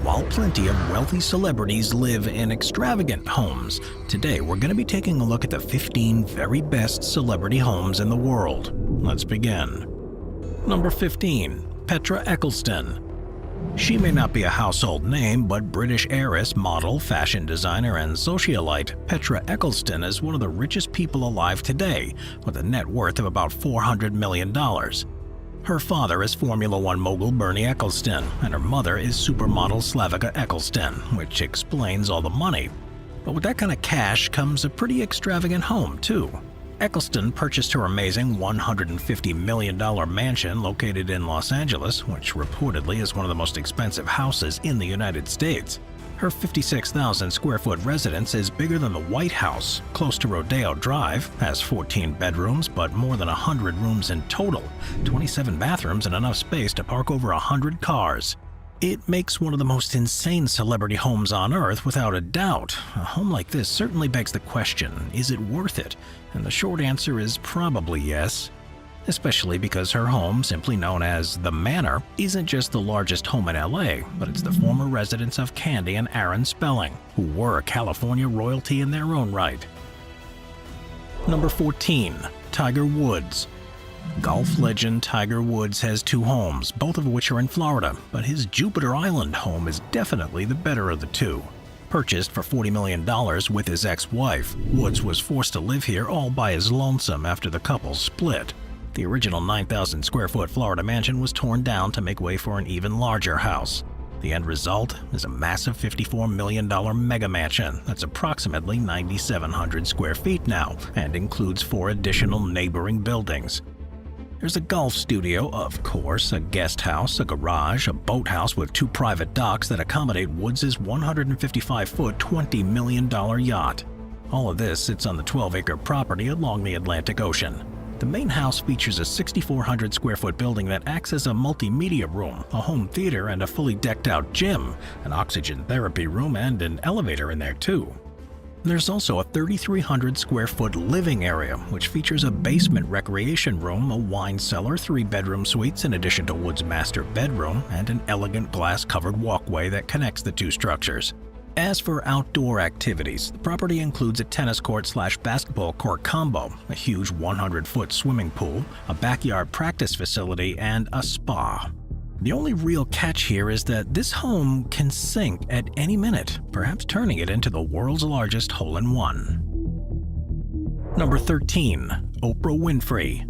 While plenty of wealthy celebrities live in extravagant homes, today we're going to be taking a look at the 15 very best celebrity homes in the world. Let's begin. Number 15. Petra Eccleston. She may not be a household name, but British heiress, model, fashion designer, and socialite Petra Eccleston is one of the richest people alive today, with a net worth of about $400 million. Her father is Formula One mogul Bernie Eccleston, and her mother is supermodel Slavica Eccleston, which explains all the money. But with that kind of cash comes a pretty extravagant home, too. Eccleston purchased her amazing $150 million mansion located in Los Angeles, which reportedly is one of the most expensive houses in the United States. Her 56,000 square foot residence is bigger than the White House, close to Rodeo Drive, has 14 bedrooms but more than 100 rooms in total, 27 bathrooms and enough space to park over 100 cars. It makes one of the most insane celebrity homes on Earth without a doubt. A home like this certainly begs the question, is it worth it? And the short answer is probably yes. Especially because her home, simply known as The Manor, isn't just the largest home in LA, but it's the former residence of Candy and Aaron Spelling, who were California royalty in their own right. Number 14. Tiger Woods. Golf legend Tiger Woods has two homes, both of which are in Florida, but his Jupiter Island home is definitely the better of the two. Purchased for $40 million with his ex-wife, Woods was forced to live here all by his lonesome after the couple split. The original 9,000 square foot Florida mansion was torn down to make way for an even larger house. The end result is a massive $54 million mega mansion that's approximately 9,700 square feet now and includes 4 additional neighboring buildings. There's a golf studio, of course, a guest house, a garage, a boathouse with 2 private docks that accommodate Woods' 155-foot, $20 million yacht. All of this sits on the 12-acre property along the Atlantic Ocean. The main house features a 6,400 square foot building that acts as a multimedia room, a home theater, and a fully decked out gym, an oxygen therapy room, and an elevator in there too. There's also a 3,300 square foot living area, which features a basement recreation room, a wine cellar, 3 bedroom suites in addition to Wood's master bedroom, and an elegant glass-covered walkway that connects the two structures. As for outdoor activities, the property includes a tennis court/basketball court combo, a huge 100-foot swimming pool, a backyard practice facility, and a spa. The only real catch here is that this home can sink at any minute, perhaps turning it into the world's largest hole-in-one. Number 13. Oprah Winfrey.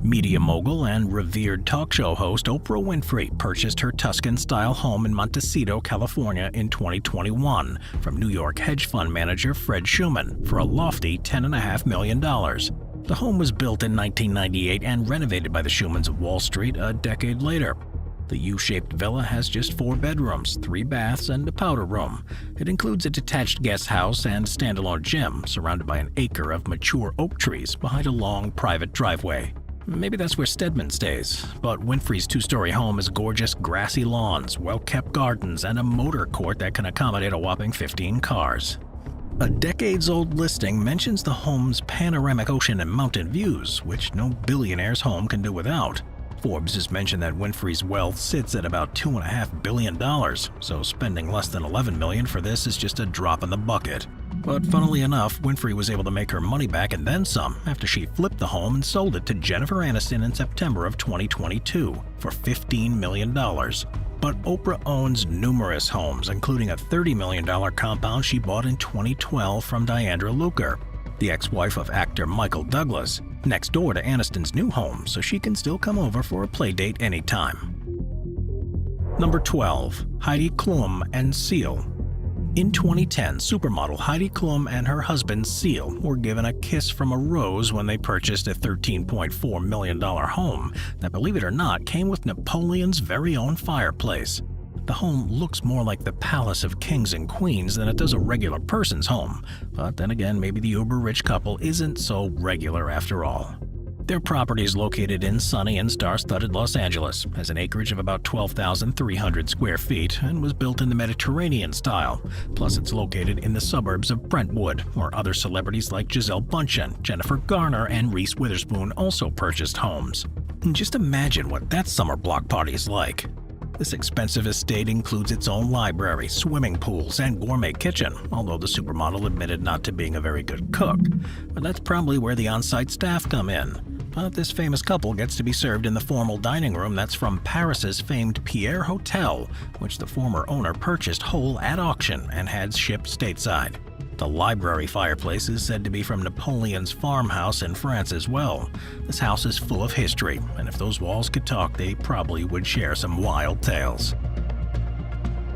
Media mogul and revered talk show host Oprah Winfrey purchased her Tuscan-style home in Montecito, California in 2021 from New York hedge fund manager Fred Schuman for a lofty $10.5 million. The home was built in 1998 and renovated by the Schumans of Wall Street a decade later. The U-shaped villa has just 4 bedrooms, 3 baths, and a powder room. It includes a detached guest house and standalone gym surrounded by an acre of mature oak trees behind a long private driveway. Maybe that's where Stedman stays, but Winfrey's 2-story home has gorgeous grassy lawns, well-kept gardens, and a motor court that can accommodate a whopping 15 cars. A decades-old listing mentions the home's panoramic ocean and mountain views, which no billionaire's home can do without. Forbes has mentioned that Winfrey's wealth sits at about $2.5 billion, so spending less than $11 million for this is just a drop in the bucket. But funnily enough, Winfrey was able to make her money back and then some after she flipped the home and sold it to Jennifer Aniston in September of 2022 for $15 million. But Oprah owns numerous homes, including a $30 million compound she bought in 2012 from Diandra Luker, the ex-wife of actor Michael Douglas, next door to Aniston's new home, so she can still come over for a playdate anytime. Number 12. Heidi Klum and Seal. In 2010, supermodel Heidi Klum and her husband Seal were given a kiss from a rose when they purchased a $13.4 million home that, believe it or not, came with Napoleon's very own fireplace. The home looks more like the palace of kings and queens than it does a regular person's home, but then again, maybe the uber-rich couple isn't so regular after all. Their property is located in sunny and star-studded Los Angeles, has an acreage of about 12,300 square feet, and was built in the Mediterranean style. Plus, it's located in the suburbs of Brentwood, where other celebrities like Gisele Bündchen, Jennifer Garner, and Reese Witherspoon also purchased homes. And just imagine what that summer block party is like. This expensive estate includes its own library, swimming pools, and gourmet kitchen, although the supermodel admitted not to being a very good cook. But that's probably where the on-site staff come in. But this famous couple gets to be served in the formal dining room that's from Paris's famed Pierre Hotel, which the former owner purchased whole at auction and had shipped stateside. The library fireplace is said to be from Napoleon's farmhouse in France as well. This house is full of history, and if those walls could talk, they probably would share some wild tales.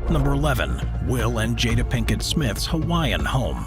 Number 11. Will and Jada Pinkett Smith's Hawaiian Home.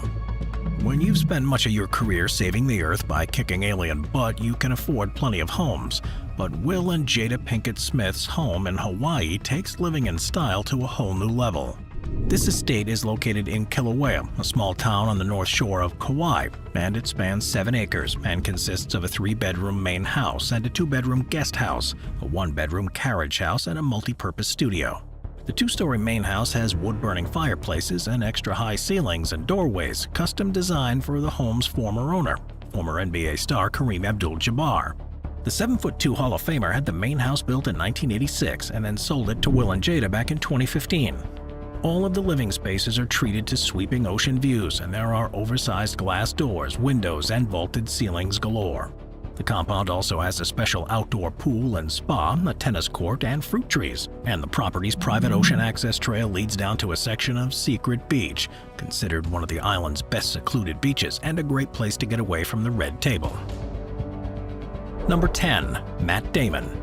When you've spent much of your career saving the earth by kicking alien butt, you can afford plenty of homes. But Will and Jada Pinkett Smith's home in Hawaii takes living in style to a whole new level. This estate is located in Kilauea, a small town on the north shore of Kauai, and it spans 7 acres and consists of a 3-bedroom main house and a 2-bedroom guest house, a 1-bedroom carriage house, and a multi-purpose studio. The 2-story main house has wood-burning fireplaces and extra-high ceilings and doorways, custom designed for the home's former owner, former NBA star Kareem Abdul-Jabbar. The 7'2" Hall of Famer had the main house built in 1986 and then sold it to Will and Jada back in 2015. All of the living spaces are treated to sweeping ocean views, and there are oversized glass doors, windows, and vaulted ceilings galore. The compound also has a special outdoor pool and spa, a tennis court, and fruit trees. And the property's private ocean access trail leads down to a section of Secret Beach, considered one of the island's best secluded beaches and a great place to get away from the red table. Number 10. Matt Damon.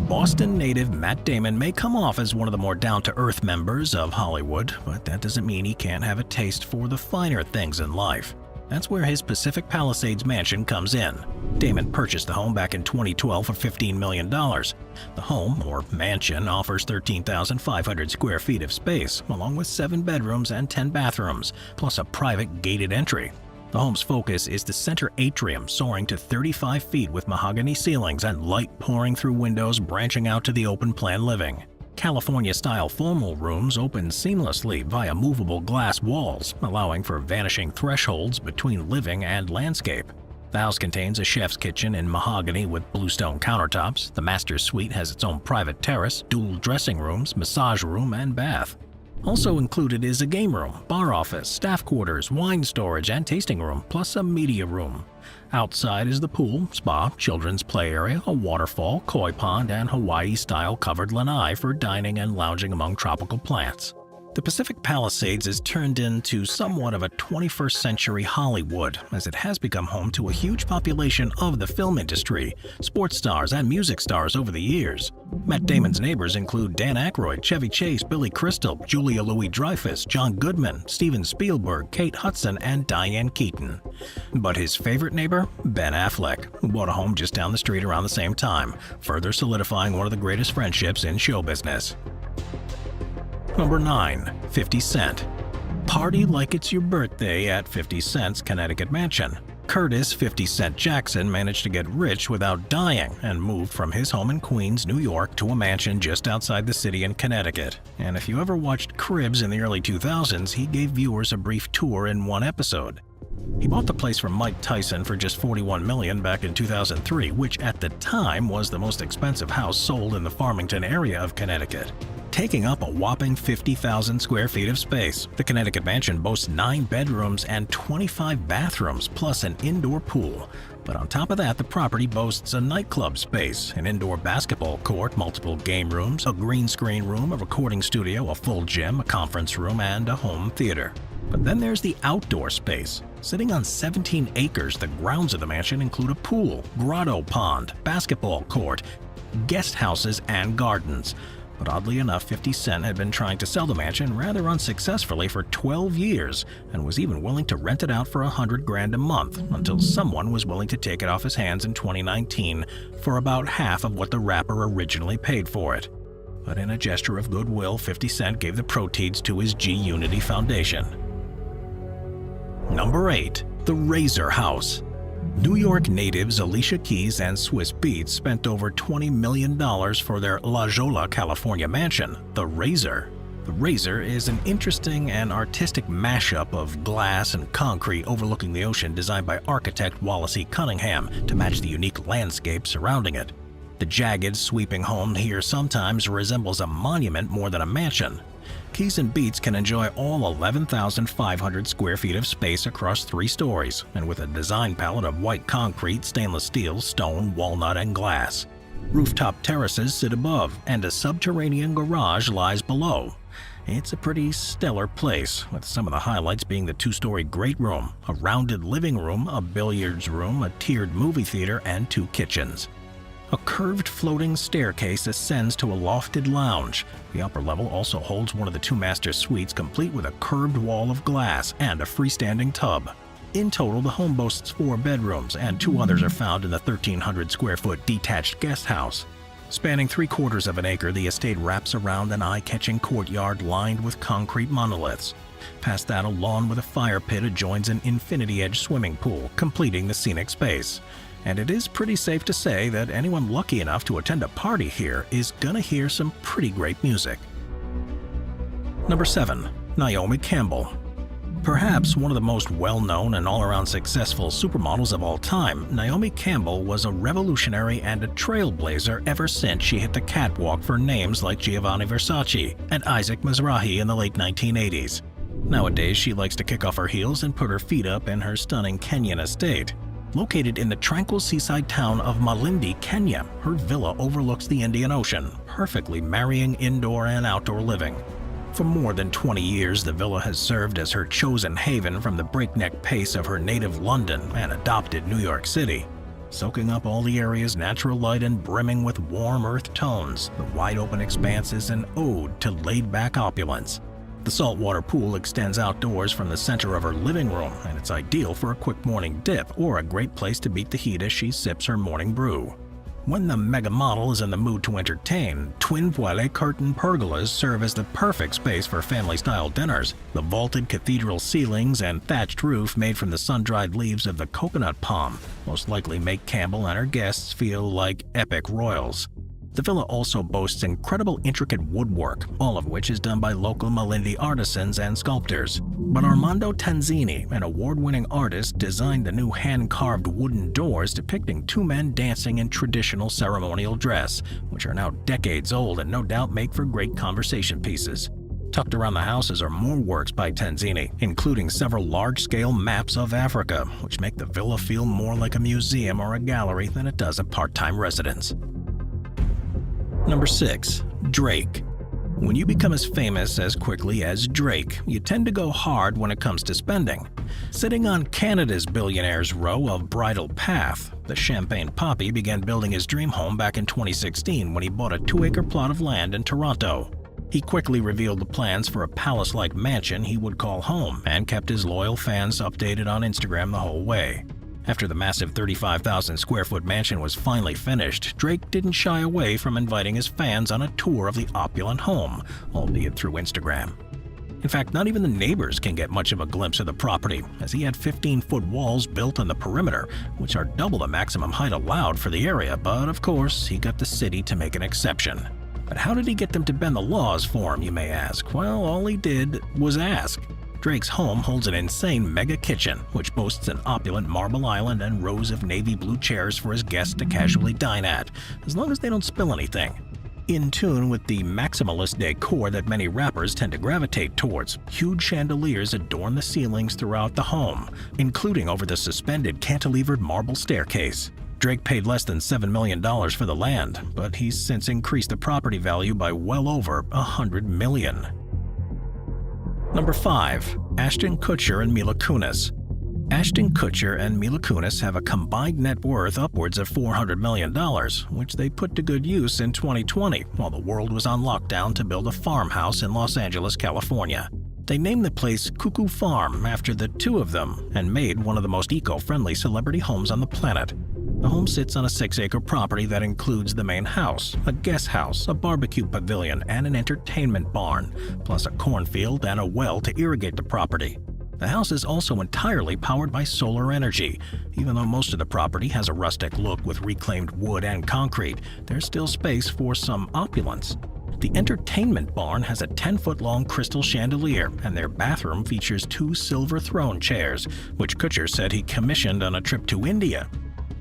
Boston native Matt Damon may come off as one of the more down-to-earth members of Hollywood, but that doesn't mean he can't have a taste for the finer things in life. That's where his Pacific Palisades mansion comes in. Damon purchased the home back in 2012 for $15 million. The home, or mansion, offers 13,500 square feet of space, along with 7 bedrooms and 10 bathrooms, plus a private gated entry. The home's focus is the center atrium, soaring to 35 feet with mahogany ceilings and light pouring through windows branching out to the open-plan living. California-style formal rooms open seamlessly via movable glass walls, allowing for vanishing thresholds between living and landscape. The house contains a chef's kitchen in mahogany with bluestone countertops. The master suite has its own private terrace, dual dressing rooms, massage room, and bath. Also included is a game room, bar office, staff quarters, wine storage, and tasting room, plus a media room. Outside is the pool, spa, children's play area, a waterfall, koi pond, and Hawaii-style covered lanai for dining and lounging among tropical plants. The Pacific Palisades is turned into somewhat of a 21st century Hollywood, as it has become home to a huge population of the film industry, sports stars, and music stars over the years. Matt Damon's neighbors include Dan Aykroyd, Chevy Chase, Billy Crystal, Julia Louis-Dreyfus, John Goodman, Steven Spielberg, Kate Hudson, and Diane Keaton. But his favorite neighbor? Ben Affleck, who bought a home just down the street around the same time, further solidifying one of the greatest friendships in show business. Number 9. 50 Cent. Party like it's your birthday at 50 Cent's Connecticut mansion. Curtis 50 Cent Jackson managed to get rich without dying and moved from his home in Queens, New York to a mansion just outside the city in Connecticut. And if you ever watched Cribs in the early 2000s, he gave viewers a brief tour in one episode. He bought the place from Mike Tyson for just $41 million back in 2003, which at the time was the most expensive house sold in the Farmington area of Connecticut, taking up a whopping 50,000 square feet of space. The Connecticut mansion boasts 9 bedrooms and 25 bathrooms, plus an indoor pool. But on top of that, the property boasts a nightclub space, an indoor basketball court, multiple game rooms, a green screen room, a recording studio, a full gym, a conference room, and a home theater. But then there's the outdoor space. Sitting on 17 acres, the grounds of the mansion include a pool, grotto pond, basketball court, guest houses, and gardens. But oddly enough, 50 Cent had been trying to sell the mansion rather unsuccessfully for 12 years and was even willing to rent it out for $100,000 a month until someone was willing to take it off his hands in 2019 for about half of what the rapper originally paid for it. But in a gesture of goodwill, 50 Cent gave the proceeds to his G-Unity Foundation. Number 8. The Razor House. New York natives Alicia Keys and Swiss Beats spent over $20 million for their La Jolla, California mansion, the Razor. The Razor is an interesting and artistic mashup of glass and concrete overlooking the ocean designed by architect Wallace E. Cunningham to match the unique landscape surrounding it. The jagged, sweeping home here sometimes resembles a monument more than a mansion. Keys and Beats can enjoy all 11,500 square feet of space across 3 stories, and with a design palette of white concrete, stainless steel, stone, walnut, and glass. Rooftop terraces sit above, and a subterranean garage lies below. It's a pretty stellar place, with some of the highlights being the 2-story great room, a rounded living room, a billiards room, a tiered movie theater, and 2 kitchens. A curved floating staircase ascends to a lofted lounge. The upper level also holds one of the 2 master suites, complete with a curved wall of glass and a freestanding tub. In total, the home boasts 4 bedrooms, and 2 others are found in the 1,300 square foot detached guest house. Spanning 3/4 of an acre, the estate wraps around an eye-catching courtyard lined with concrete monoliths. Past that, a lawn with a fire pit adjoins an infinity-edge swimming pool, completing the scenic space. And it is pretty safe to say that anyone lucky enough to attend a party here is gonna hear some pretty great music. Number 7. Naomi Campbell. Perhaps one of the most well-known and all-around successful supermodels of all time, Naomi Campbell was a revolutionary and a trailblazer ever since she hit the catwalk for names like Giovanni Versace and Isaac Mizrahi in the late 1980s. Nowadays, she likes to kick off her heels and put her feet up in her stunning Kenyan estate. Located in the tranquil seaside town of Malindi, Kenya, her villa overlooks the Indian Ocean, perfectly marrying indoor and outdoor living. For more than 20 years, the villa has served as her chosen haven from the breakneck pace of her native London and adopted New York City. Soaking up all the area's natural light and brimming with warm earth tones, the wide-open expanse is an ode to laid-back opulence. The saltwater pool extends outdoors from the center of her living room, and it's ideal for a quick morning dip or a great place to beat the heat as she sips her morning brew. When the mega model is in the mood to entertain, twin voile curtain pergolas serve as the perfect space for family-style dinners. The vaulted cathedral ceilings and thatched roof made from the sun-dried leaves of the coconut palm most likely make Campbell and her guests feel like epic royals. The villa also boasts incredible intricate woodwork, all of which is done by local Malindi artisans and sculptors. But Armando Tanzini, an award-winning artist, designed the new hand-carved wooden doors depicting 2 men dancing in traditional ceremonial dress, which are now decades old and no doubt make for great conversation pieces. Tucked around the houses are more works by Tanzini, including several large-scale maps of Africa, which make the villa feel more like a museum or a gallery than it does a part-time residence. Number 6. Drake. When you become as famous as quickly as Drake, you tend to go hard when it comes to spending. Sitting on Canada's billionaires' row of Bridle Path, the Champagne Poppy began building his dream home back in 2016 when he bought a 2-acre plot of land in Toronto. He quickly revealed the plans for a palace-like mansion he would call home and kept his loyal fans updated on Instagram the whole way. After the massive 35,000 square foot mansion was finally finished, Drake didn't shy away from inviting his fans on a tour of the opulent home, albeit through Instagram. In fact, not even the neighbors can get much of a glimpse of the property, as he had 15-foot walls built on the perimeter, which are double the maximum height allowed for the area, but of course, he got the city to make an exception. But how did he get them to bend the laws for him, you may ask? Well, all he did was ask. Drake's home holds an insane mega kitchen, which boasts an opulent marble island and rows of navy blue chairs for his guests to casually dine at, as long as they don't spill anything. In tune with the maximalist decor that many rappers tend to gravitate towards, huge chandeliers adorn the ceilings throughout the home, including over the suspended cantilevered marble staircase. Drake paid less than $7 million for the land, but he's since increased the property value by well over $100 million. Number 5. Ashton Kutcher and Mila Kunis. Ashton Kutcher and Mila Kunis have a combined net worth upwards of $400 million, which they put to good use in 2020 while the world was on lockdown to build a farmhouse in Los Angeles, California. They named the place Cuckoo Farm after the 2 of them and made one of the most eco-friendly celebrity homes on the planet. The home sits on a 6-acre property that includes the main house, a guest house, a barbecue pavilion, and an entertainment barn, plus a cornfield and a well to irrigate the property. The house is also entirely powered by solar energy. Even though most of the property has a rustic look with reclaimed wood and concrete, there's still space for some opulence. The entertainment barn has a 10-foot-long crystal chandelier, and their bathroom features 2 silver throne chairs, which Kutcher said he commissioned on a trip to India.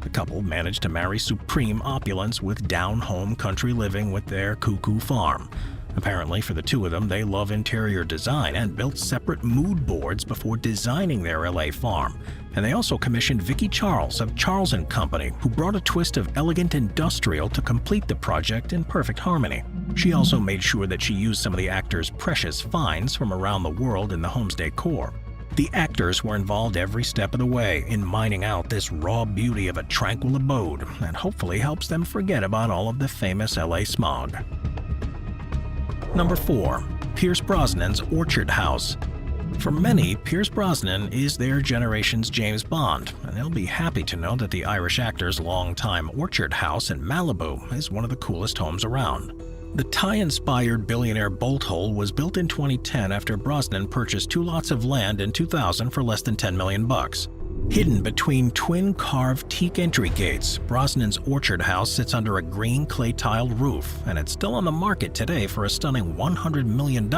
The couple managed to marry supreme opulence with down-home country living with their cuckoo farm. Apparently, for the two of them, they love interior design and built separate mood boards before designing their LA farm. And they also commissioned Vicki Charles of Charles & Company, who brought a twist of elegant industrial to complete the project in perfect harmony. She also made sure that she used some of the actors' precious finds from around the world in the home's decor. The actors were involved every step of the way in mining out this raw beauty of a tranquil abode that hopefully helps them forget about all of the famous LA smog. Number 4. Pierce Brosnan's Orchard House. For many, Pierce Brosnan is their generation's James Bond, and they'll be happy to know that the Irish actor's longtime Orchard House in Malibu is one of the coolest homes around. The Thai-inspired billionaire bolt hole was built in 2010 after Brosnan purchased 2 lots of land in 2000 for less than $10 million. Hidden between twin carved teak entry gates, Brosnan's Orchard House sits under a green clay-tiled roof, and it's still on the market today for a stunning $100 million.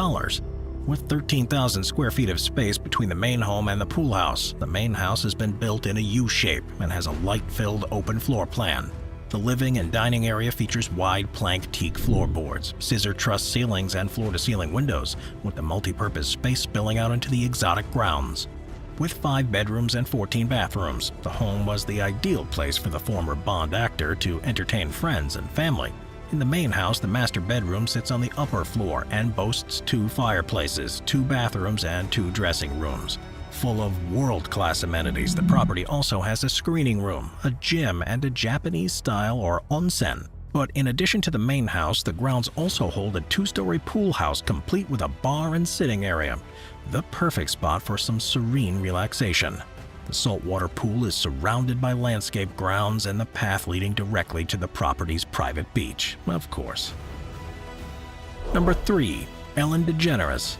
With 13,000 square feet of space between the main home and the pool house, the main house has been built in a U-shape and has a light-filled open floor plan. The living and dining area features wide plank teak floorboards, scissor truss ceilings, and floor-to-ceiling windows, with the multi-purpose space spilling out into the exotic grounds. With 5 bedrooms and 14 bathrooms, the home was the ideal place for the former Bond actor to entertain friends and family. In the main house, the master bedroom sits on the upper floor and boasts 2 fireplaces, 2 bathrooms, and 2 dressing rooms. Full of world-class amenities, the property also has a screening room, a gym, and a Japanese-style or onsen. But in addition to the main house, the grounds also hold a 2-story pool house complete with a bar and sitting area. The perfect spot for some serene relaxation. The saltwater pool is surrounded by landscape grounds and the path leading directly to the property's private beach, of course. Number 3. Ellen DeGeneres.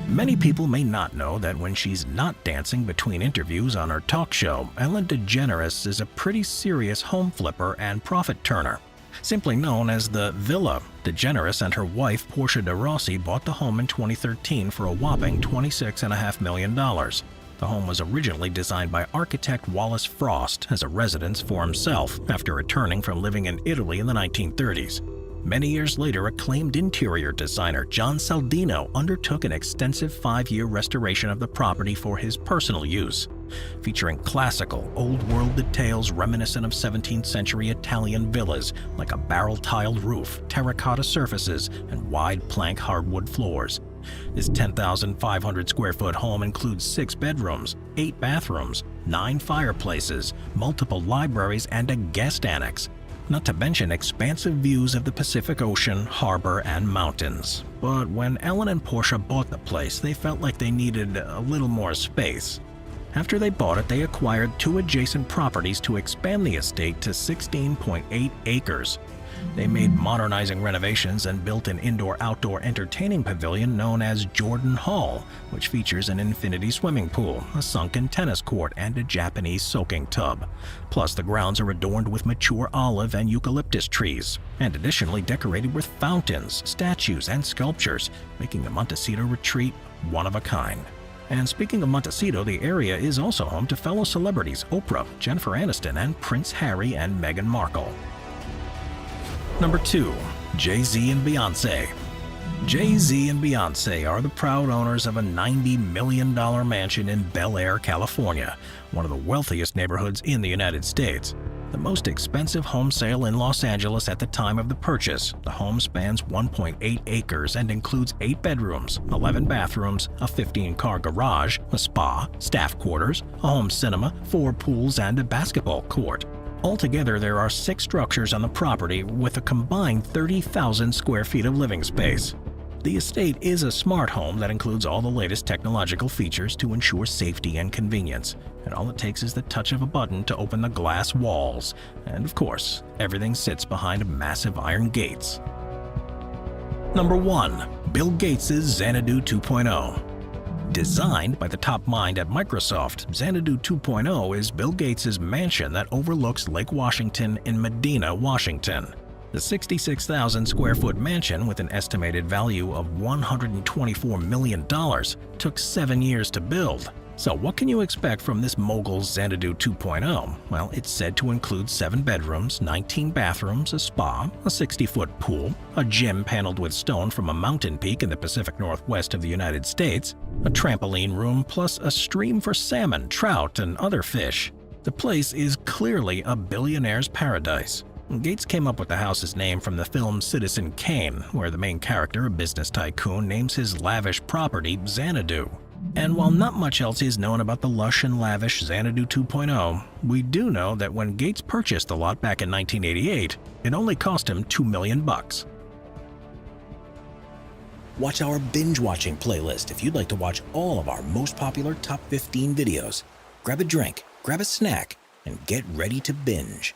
Many people may not know that when she's not dancing between interviews on her talk show, Ellen DeGeneres is a pretty serious home flipper and profit turner. Simply known as the Villa, DeGeneres and her wife Portia de Rossi bought the home in 2013 for a whopping $26.5 million. The home was originally designed by architect Wallace Frost as a residence for himself after returning from living in Italy in the 1930s. Many years later, acclaimed interior designer John Saldino undertook an extensive 5-year restoration of the property for his personal use. Featuring classical, old-world details reminiscent of 17th century Italian villas like a barrel-tiled roof, terracotta surfaces, and wide plank hardwood floors. This 10,500 square foot home includes 6 bedrooms, 8 bathrooms, 9 fireplaces, multiple libraries, and a guest annex. Not to mention expansive views of the Pacific Ocean, harbor, and mountains. But when Ellen and Portia bought the place, they felt like they needed a little more space. After they bought it, they acquired 2 adjacent properties to expand the estate to 16.8 acres. They made modernizing renovations and built an indoor-outdoor entertaining pavilion known as Jordan Hall, which features an infinity swimming pool, a sunken tennis court, and a Japanese soaking tub. Plus, the grounds are adorned with mature olive and eucalyptus trees, and additionally decorated with fountains, statues, and sculptures, making the Montecito retreat one of a kind. And speaking of Montecito, the area is also home to fellow celebrities Oprah, Jennifer Aniston, and Prince Harry and Meghan Markle. Number 2. Jay-Z and Beyoncé. Jay-Z and Beyoncé are the proud owners of a $90 million mansion in Bel Air, California, one of the wealthiest neighborhoods in the United States. The most expensive home sale in Los Angeles at the time of the purchase, the home spans 1.8 acres and includes 8 bedrooms, 11 bathrooms, a 15-car garage, a spa, staff quarters, a home cinema, 4 pools, and a basketball court. Altogether, there are 6 structures on the property with a combined 30,000 square feet of living space. The estate is a smart home that includes all the latest technological features to ensure safety and convenience, and all it takes is the touch of a button to open the glass walls. And of course, everything sits behind massive iron gates. Number 1. Bill Gates' Xanadu 2.0. Designed by the top mind at Microsoft, Xanadu 2.0 is Bill Gates' mansion that overlooks Lake Washington in Medina, Washington. The 66,000 square foot mansion, with an estimated value of $124 million, took 7 years to build. So what can you expect from this mogul's Xanadu 2.0? Well, it's said to include 7 bedrooms, 19 bathrooms, a spa, a 60-foot pool, a gym paneled with stone from a mountain peak in the Pacific Northwest of the United States, a trampoline room, plus a stream for salmon, trout, and other fish. The place is clearly a billionaire's paradise. Gates came up with the house's name from the film Citizen Kane, where the main character, a business tycoon, names his lavish property Xanadu. And while not much else is known about the lush and lavish Xanadu 2.0, we do know that when Gates purchased the lot back in 1988, it only cost him $2 million. Watch our binge-watching playlist if you'd like to watch all of our most popular top 15 videos. Grab a drink, grab a snack, and get ready to binge.